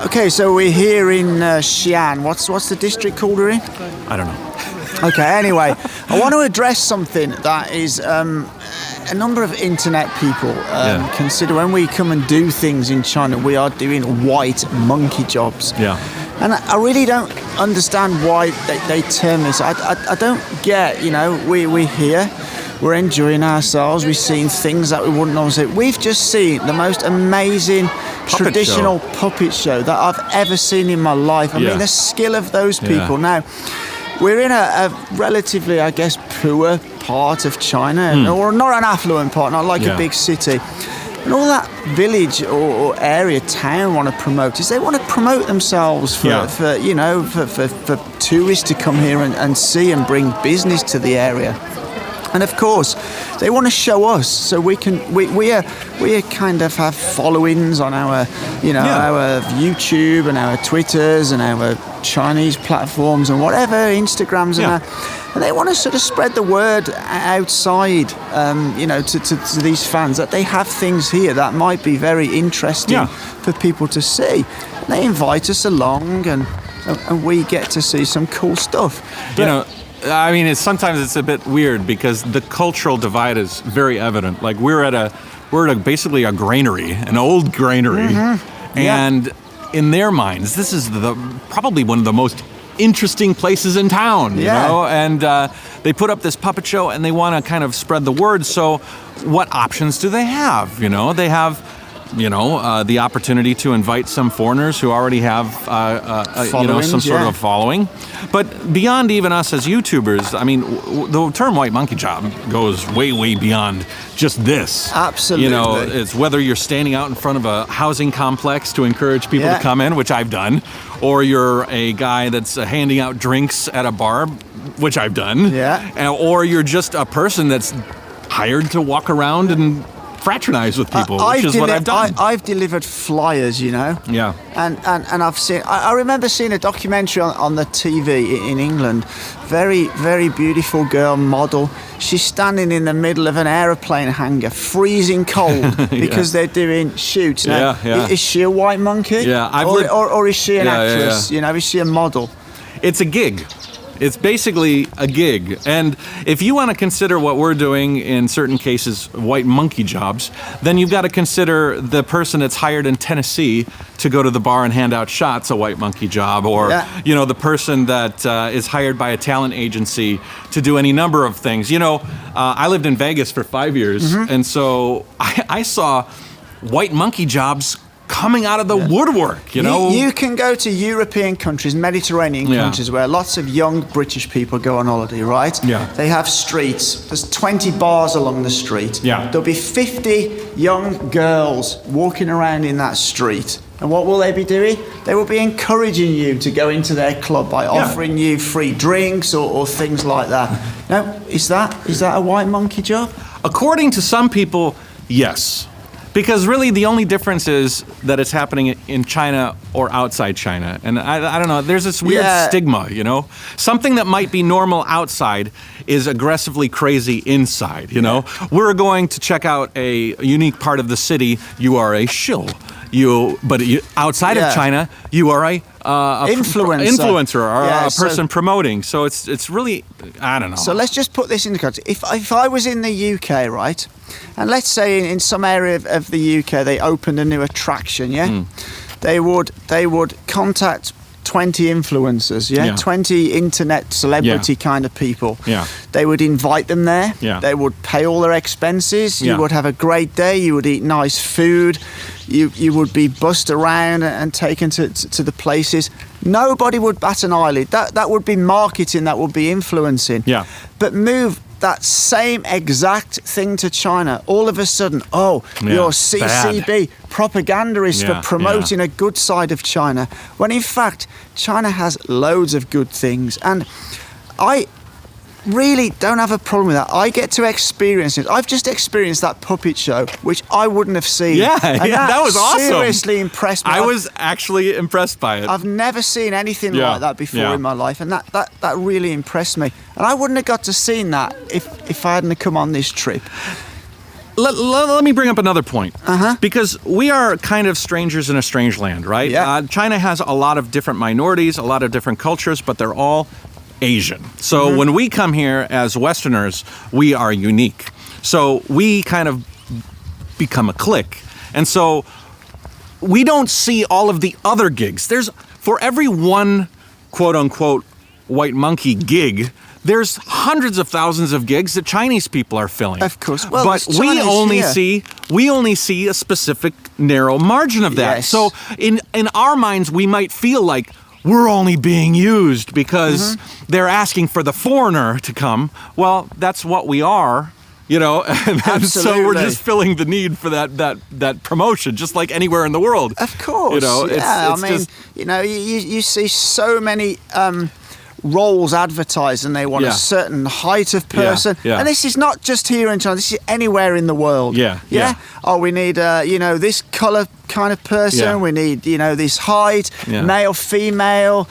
Okay, so we're here in Xi'an. What's the district called we're in? I don't know. Okay, anyway, I want to address something that is a number of internet people consider when we come and do things in China, we are doing white monkey jobs. Yeah. And I really don't understand why they term this. I don't get, we're here, we're enjoying ourselves, we've seen things that we wouldn't normally see. We've just seen the most amazing traditional puppet show that I've ever seen in my life. I mean, the skill of those people. Now, we're in a relatively, I guess, poor part of China, or not an affluent part, not like a big city. And all that village or area, town want to promote is they want to promote themselves for tourists to come here and see and bring business to the area. And of course, they want to show us so we kind of have followings on our, our YouTube and our Twitters and our Chinese platforms and whatever, Instagrams and they want to sort of spread the word outside, to these fans that they have things here that might be very interesting for people to see. And they invite us along and we get to see some cool stuff. But, I mean, sometimes it's a bit weird because the cultural divide is very evident. Like we're at basically a granary, an old granary, and in their minds, this is probably one of the most interesting places in town. You know, and they put up this puppet show and they want to kind of spread the word. So, what options do they have? They have. The opportunity to invite some foreigners who already have, some sort of a following. But beyond even us as YouTubers, I mean, the term white monkey job goes way, way beyond just this. Absolutely. It's whether you're standing out in front of a housing complex to encourage people to come in, which I've done, or you're a guy that's handing out drinks at a bar, which I've done, or you're just a person that's hired to walk around and fraternize with people, which is what I've done. I've delivered flyers, Yeah. And I've seen. I remember seeing a documentary on the TV in England. Very, very beautiful girl model. She's standing in the middle of an aeroplane hangar, freezing cold because they're doing shoots. Now, is she a white monkey? Yeah. Or is she an actress? Is she a model? It's a gig. It's basically a gig. And if you want to consider what we're doing in certain cases white monkey jobs, then you've got to consider the person that's hired in Tennessee to go to the bar and hand out shots a white monkey job, or the person that is hired by a talent agency to do any number of things. I lived in Vegas for 5 years, and so I saw white monkey jobs coming out of the woodwork, You can go to European countries, Mediterranean countries, where lots of young British people go on holiday, right? Yeah. They have streets. There's 20 bars along the street. Yeah. There'll be 50 young girls walking around in that street. And what will they be doing? They will be encouraging you to go into their club by offering you free drinks or things like that. Now, is that a white monkey job? According to some people, yes. Because really the only difference is that it's happening in China or outside China. And I don't know, there's this weird stigma, Something that might be normal outside is aggressively crazy inside, We're going to check out a unique part of the city, you are a shill. But outside of China, you are a influencer or a person promoting. So it's really, I don't know. So let's just put this into context. If I was in the UK, right, and let's say in some area of the UK they opened a new attraction, they would contact 20 influencers, 20 internet celebrity kind of people. They would invite them there. They would pay all their expenses. You would have a great day. You would eat nice food. You would be bussed around and taken to the places. Nobody would bat an eyelid. That would be marketing. That would be influencing. But move that same exact thing to China. All of a sudden, your CCB propaganda is for promoting a good side of China, when in fact China has loads of good things. And I really don't have a problem with that. I get to experience it. I've just experienced that puppet show, which I wouldn't have seen. That was awesome. Seriously impressed me. I was actually impressed by it. I've never seen anything like that before in my life, and that really impressed me. And I wouldn't have got to see that if I hadn't come on this trip. let me bring up another point. Because we are kind of strangers in a strange land, right? Yeah. China has a lot of different minorities, a lot of different cultures, but they're all Asian. So when we come here as Westerners, we are unique. So we kind of become a clique. And so we don't see all of the other gigs. For every one quote-unquote white monkey gig, there's hundreds of thousands of gigs that Chinese people are filling. Of course. Well, but we only see a specific narrow margin of that. Yes. So in our minds, we might feel like we're only being used because they're asking for the foreigner to come. Well, that's what we are. And so we're just filling the need for that promotion, just like anywhere in the world. Of course, you see so many roles advertised, and they want a certain height of person. Yeah. And this is not just here in China; this is anywhere in the world. Yeah. Oh, we need this color kind of person. Yeah. We need this height, male, female.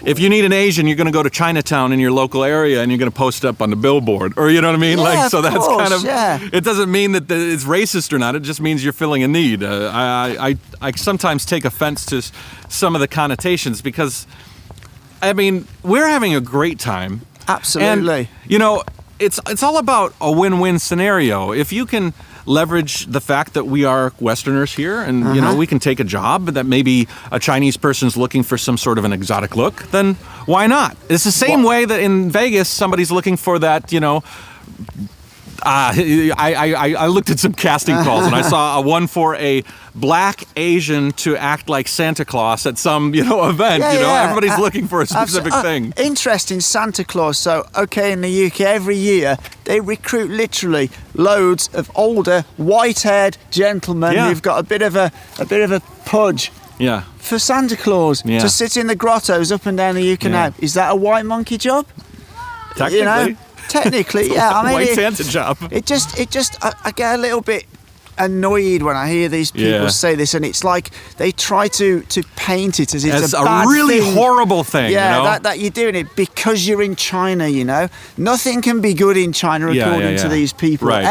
If you need an Asian, you're going to go to Chinatown in your local area and you're going to post up on the billboard, or you know what I mean? Yeah, so that's course, kind of. It doesn't mean that it's racist or not. It just means you're filling a need. I sometimes take offense to some of the connotations because, I mean, we're having a great time. Absolutely. And, it's all about a win-win scenario. If you can leverage the fact that we are Westerners here and, we can take a job that maybe a Chinese person's looking for some sort of an exotic look, then why not? It's the same way that in Vegas, somebody's looking for that, I looked at some casting calls and I saw a one for a black Asian to act like Santa Claus at some, event. Everybody's looking for a specific thing. Interesting, Santa Claus. So, in the UK, every year they recruit literally loads of older, white-haired gentlemen who've got a bit of a pudge. Yeah. For Santa Claus to sit in the grottos up and down the UK now. Is that a white monkey job? Technically. Technically, yeah. I mean, white Santa job. It just, I get a little bit annoyed when I hear these people say this, and it's like they try to paint it as it's a bad really thing. Horrible thing. Yeah, that you're doing it because you're in China. Nothing can be good in China according to these people. Right,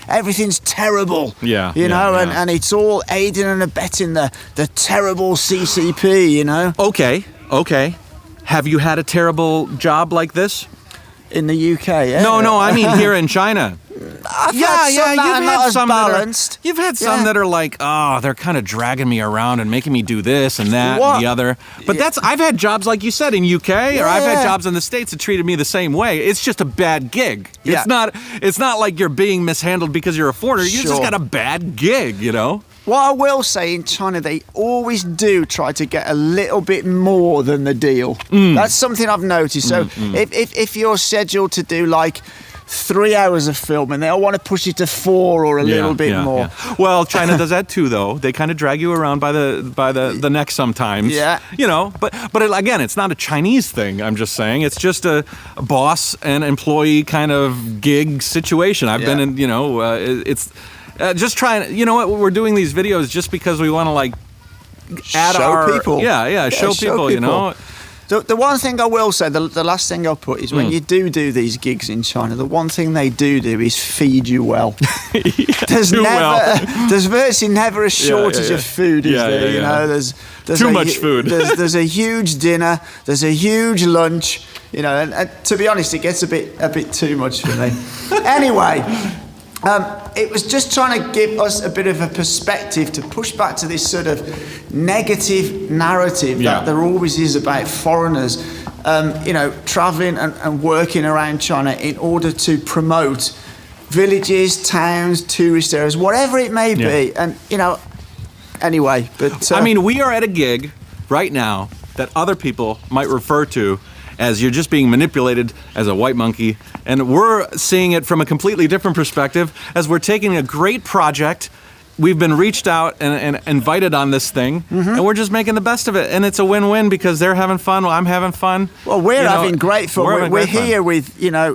everything's terrible. And it's all aiding and abetting the terrible CCP. Okay. Have you had a terrible job like this? In the UK, No, I mean here in China. I've had some balanced. You've had some that are like, they're kind of dragging me around and making me do this and that and the other. But I've had jobs like you said in UK, or I've had jobs in the States that treated me the same way. It's just a bad gig. Yeah. It's not like you're being mishandled because you're a foreigner. You just got a bad gig, What I will say, in China, they always do try to get a little bit more than the deal. That's something I've noticed. So if you're scheduled to do like 3 hours of film and they'll want to push it to 4 or a little bit more. Yeah. Well, China does that too, though. They kind of drag you around by the neck sometimes. Yeah. But again, it's not a Chinese thing. I'm just saying it's just a boss and employee kind of gig situation. I've been in. It's. Just trying, what, we're doing these videos just because we want to show people. Show people. The one thing I will say, the last thing I'll put is when you do these gigs in China, the one thing they do is feed you well. There's virtually never a shortage of food, is there? There's too much food. There's a huge dinner, there's a huge lunch, and to be honest, it gets a bit too much for me. Anyway. It was just trying to give us a bit of a perspective to push back to this sort of negative narrative that there always is about foreigners, travelling and working around China in order to promote villages, towns, tourist areas, whatever it may be. And, anyway. But I mean, we are at a gig right now that other people might refer to as you're just being manipulated as a white monkey. And we're seeing it from a completely different perspective as we're taking a great project we've been reached out and invited on this thing, and we're just making the best of it. And it's a win-win because they're having fun, I'm having fun. Well, we're having great fun. We're here fun. with,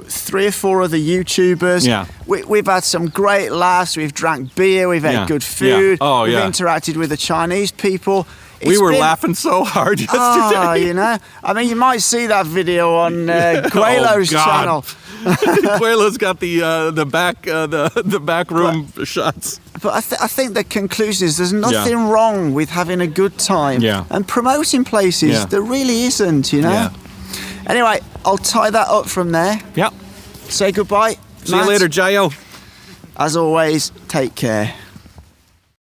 3 or 4 other YouTubers. Yeah. We've had some great laughs. We've drank beer. We've had good food. Yeah. Oh, we've yeah. interacted with the Chinese people. We were laughing so hard yesterday. I mean, you might see that video on Guelo's channel. Guelo's got the back room shots. But I think the conclusion is there's nothing wrong with having a good time and promoting places. Yeah. There really isn't, Yeah. Anyway, I'll tie that up from there. Yeah. Say goodbye. See you later, Jayo. As always, take care.